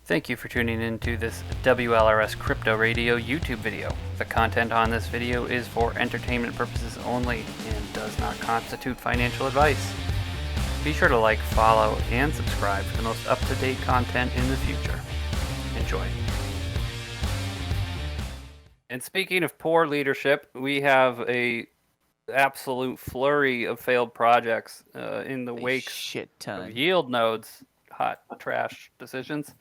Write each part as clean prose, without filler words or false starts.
Thank you for tuning in to this WLRS Crypto Radio YouTube video. The content on this video is for entertainment purposes only and does not constitute financial advice. Be sure to like, follow, and subscribe for the most up-to-date content in the future. Enjoy. And speaking of poor leadership, we have a absolute flurry of failed projects in the wake of yield nodes, hot trash decisions.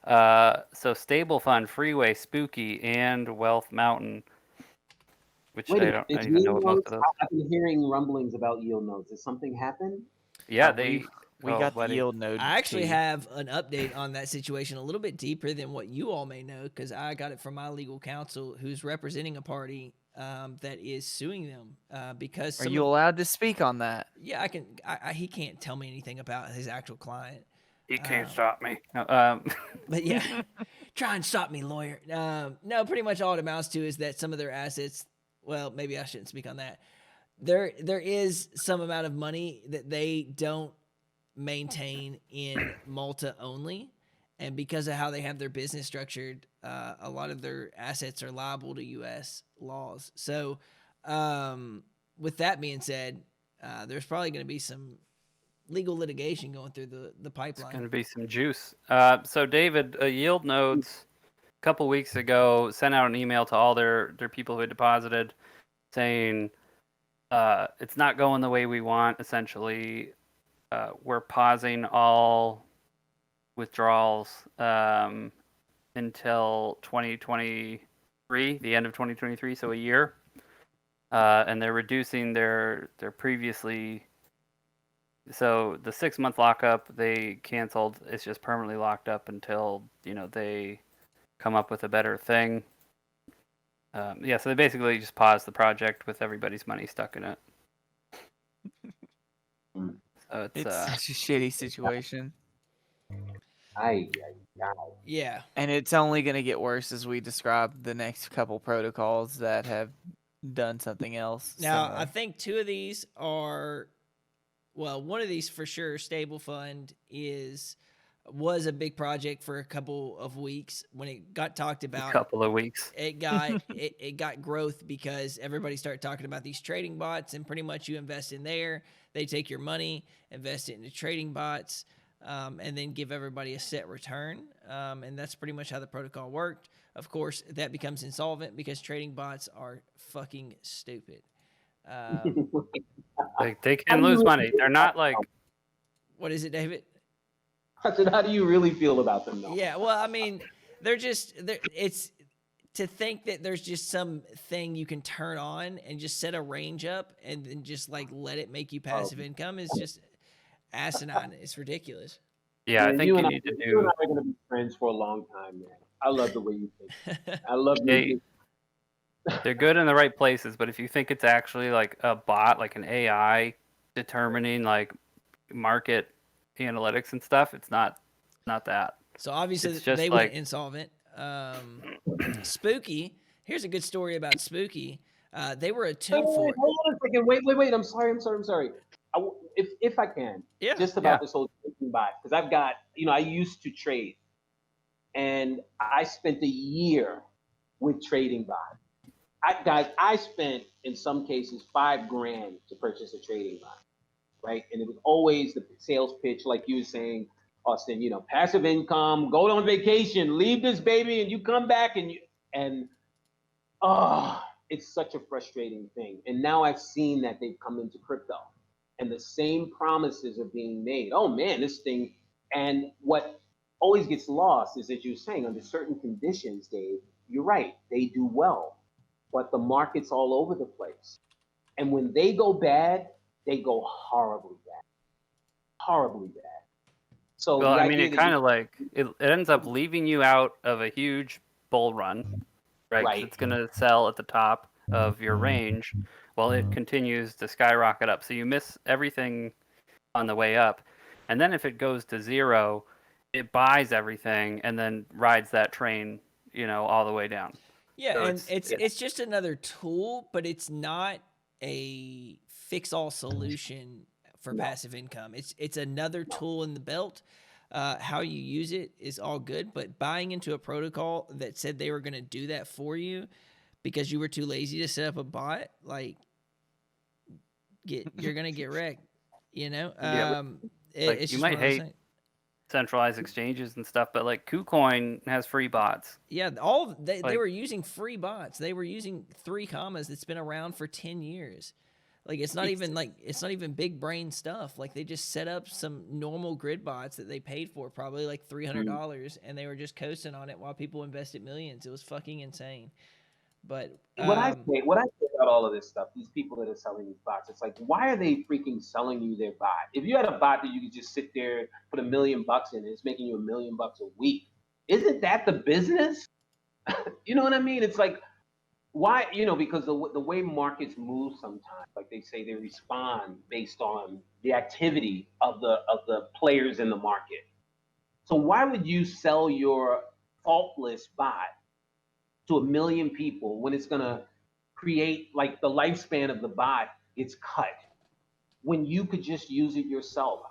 So Stable Fund, Freeway, Spooky, and Wealth Mountain, which I don't even know what most of those. I've been hearing rumblings about yield nodes. Did something happen? Yeah, we got the yield node. I actually have an update on that situation a little bit deeper than what you all may know, because I got it from my legal counsel who's representing a party that is suing them because. Are you allowed to speak on that? Yeah, I can. He can't tell me anything about his actual client. He can't stop me. But yeah, try and stop me, lawyer. No, pretty much all it amounts to is that some of their assets, well, maybe I shouldn't speak on that. There is some amount of money that they don't maintain in Malta only. And because of how they have their business structured, a lot of their assets are liable to U.S. laws. So with that being said, there's probably going to be some legal litigation going through the pipeline. It's going to be some juice. So David, Yield Nodes a couple weeks ago sent out an email to all their people who had deposited saying it's not going the way we want. Essentially, we're pausing all withdrawals until 2023, the end of 2023, so a year. And they're reducing their previously. So the 6-month lockup they canceled. It's just permanently locked up until they come up with a better thing. So they basically just paused the project with everybody's money stuck in it. So it's such a shitty situation. Yeah, and it's only going to get worse as we describe the next couple protocols that have done something else. Now, I think two of these are. Well, one of these for sure, Stable Fund, was a big project for a couple of weeks. When it got talked about, a couple of weeks, it got it got growth because everybody started talking about these trading bots, and pretty much you invest in there, they take your money, invest it into trading bots, and then give everybody a set return. And that's pretty much how the protocol worked. Of course, that becomes insolvent because trading bots are fucking stupid. They can lose money. They're not like. What is it, David? I said, how do you really feel about them, though? Yeah, well, I mean, it's to think that there's just some thing you can turn on and just set a range up and then just like let it make you passive income is just asinine. It's ridiculous. Yeah, I think you need to do. You and I are going to be friends for a long time, man. I love the way you think. I love you. They're good in the right places, but if you think it's actually like a bot, like an AI determining like market analytics and stuff, it's not that. So obviously they went insolvent. Spooky. Here's a good story about Spooky. They were a tune for. Hold on a second. Wait. I'm sorry. If I can, just about this whole trading bot, because I've got, I used to trade, and I spent a year with trading bot. I spent, in some cases, $5,000 to purchase a trading bot, right? And it was always the sales pitch, like you were saying, Austin, passive income, go on vacation, leave this baby, and you come back, it's such a frustrating thing. And now I've seen that they've come into crypto, and the same promises are being made. Oh, man, this thing. And what always gets lost is, as you were saying, under certain conditions, Dave, you're right, they do well. But the market's all over the place. And when they go bad, they go horribly bad. Horribly bad. So well, I mean, it kind of like, it ends up leaving you out of a huge bull run, right? It's going to sell at the top of your range while it continues to skyrocket up. So you miss everything on the way up. And then if it goes to zero, it buys everything and then rides that train, all the way down. Yeah, so and it's just another tool, but it's not a fix-all solution for passive income. It's another tool in the belt. How you use it is all good, but buying into a protocol that said they were going to do that for you because you were too lazy to set up a bot, like, you're going to get wrecked, you know? Like, It's you just might one of those hate things. centralized exchanges and stuff, but like KuCoin has free bots. Yeah, they were using free bots. They were using 3 commas that's been around for 10 years. Like, it's not even big brain stuff. Like, they just set up some normal grid bots that they paid for probably like $300, and they were just coasting on it while people invested millions. It was fucking insane. But what I say about all of this stuff, these people that are selling these bots, it's like, why are they freaking selling you their bot? If you had a bot that you could just sit there, put $1 million in, and it's making you $1 million a week, isn't that the business? You know what I mean? It's like, why? Because the way markets move sometimes, like they say, they respond based on the activity of the players in the market. So why would you sell your faultless bot to 1 million people when it's gonna create, like, the lifespan of the bot gets cut when you could just use it yourself?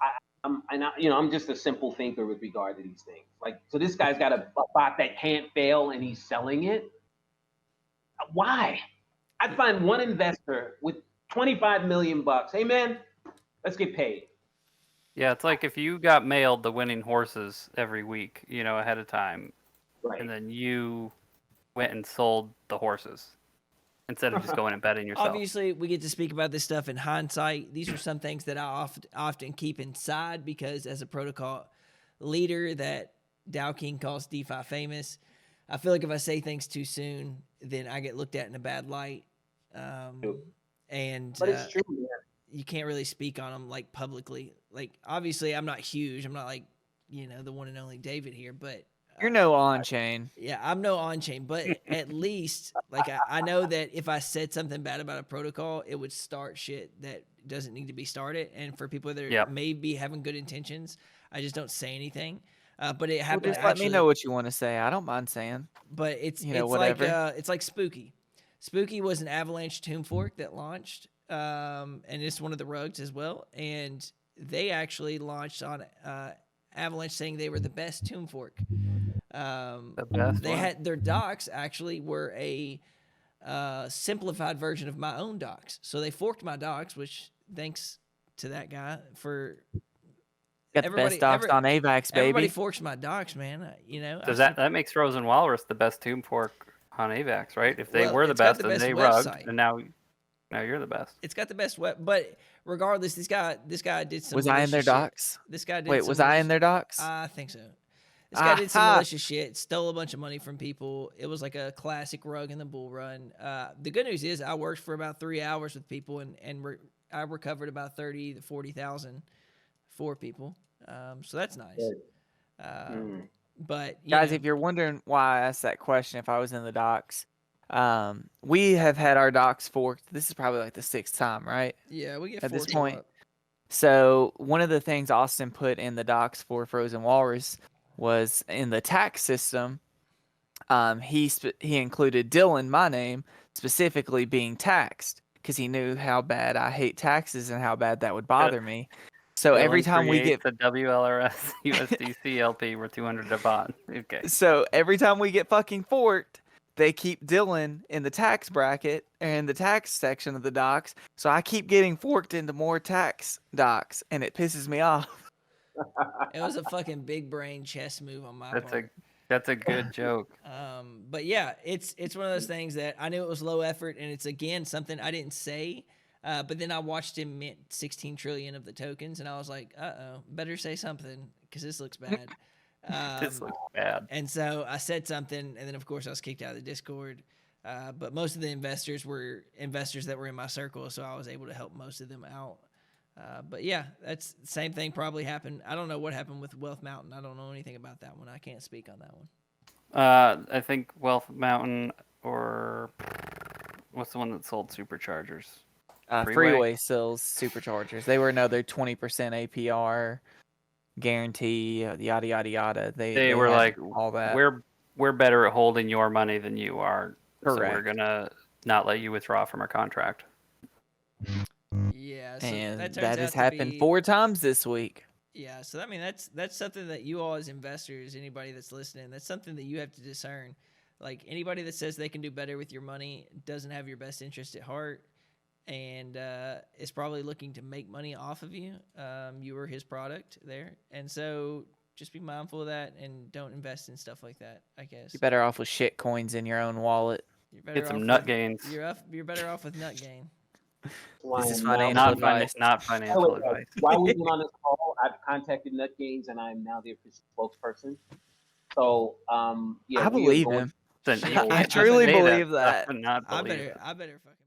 I'm just a simple thinker with regard to these things. Like, so this guy's got a bot that can't fail and he's selling it. Why? I'd find one investor with 25 million bucks. Hey man, let's get paid. Yeah, it's like if you got mailed the winning horses every week, ahead of time, Right. and then you went and sold the horses instead of just going and betting yourself. Obviously, we get to speak about this stuff in hindsight. These are some things that I often keep inside because as a protocol leader that Dow King calls DeFi famous, I feel like if I say things too soon, then I get looked at in a bad light. But it's true, man. You can't really speak on them like publicly. Like, obviously, I'm not huge. I'm not like, the one and only David here, but you're no on-chain. Yeah, I'm no on-chain, but at least, like, I know that if I said something bad about a protocol, it would start shit that doesn't need to be started. And for people that may be having good intentions, I just don't say anything. But it happened. Well, just let me know what you want to say. I don't mind saying. But it's whatever. It's like Spooky. Spooky was an Avalanche tomb fork that launched, and it's one of the rugs as well. And they actually launched on Avalanche saying they were the best tomb fork. They had their docs actually were a simplified version of my own docs. So they forked my docs, which thanks to that guy for. Got the best docs on AVAX, baby. Everybody forks my docs, man. Does that makes Frozen Walrus the best tomb fork on AVAX, right? If they were the best and they rugged, and now you're the best. It's got the best but regardless, this guy did some. Was I in their docs? This guy did. Wait, was I in their docs? I think so. This guy did some malicious shit, stole a bunch of money from people. It was like a classic rug in the bull run. The good news is I worked for about 3 hours with people, and I recovered about 30 to 40,000 for people. So that's nice. But guys, if you're wondering why I asked that question, if I was in the docs, we have had our docs forked. This is probably like the 6th time, right? Yeah, we get at this point. So one of the things Austin put in the docs for Frozen Walrus was in the tax system. He included Dylan, my name, specifically being taxed because he knew how bad I hate taxes and how bad that would bother me. So every time we get the WLRS USDC LP, we're 200 a bot. Okay. So every time we get fucking forked, they keep Dylan in the tax bracket and the tax section of the docs. So I keep getting forked into more tax docs, and it pisses me off. It was a fucking big brain chess move on my part. That's a good joke. But yeah, it's one of those things that I knew it was low effort, and it's again something I didn't say. But then I watched him mint 16 trillion of the tokens, and I was like, better say something because this looks bad. This looks bad. And so I said something, and then of course I was kicked out of the Discord. But most of the investors were investors that were in my circle, so I was able to help most of them out. But yeah, that's the same thing probably happened. I don't know what happened with Wealth Mountain. I don't know anything about that one. I can't speak on that one. I think Wealth Mountain, or what's the one that sold superchargers? Freeway sells superchargers. They were another 20% APR guarantee, yada yada yada. They were like, all that. We're better at holding your money than you are. Correct. So we're gonna not let you withdraw from our contract. Yeah, so and that has happened 4 times this week. Yeah, so I mean that's something that you all as investors, anybody that's listening, that's something that you have to discern. Like anybody that says they can do better with your money doesn't have your best interest at heart, and is probably looking to make money off of you. You were his product there, and so just be mindful of that and don't invest in stuff like that. I guess You're better off with shit coins in your own wallet. Get some nut gains. You're better off with nut gain. This is financial advice. Not financial advice. While we've been on this call, I've contacted Nut Gains, and I'm now the official spokesperson. So, yeah, I believe him. Then you I can't truly say that believe that. and not I believe it. better fucking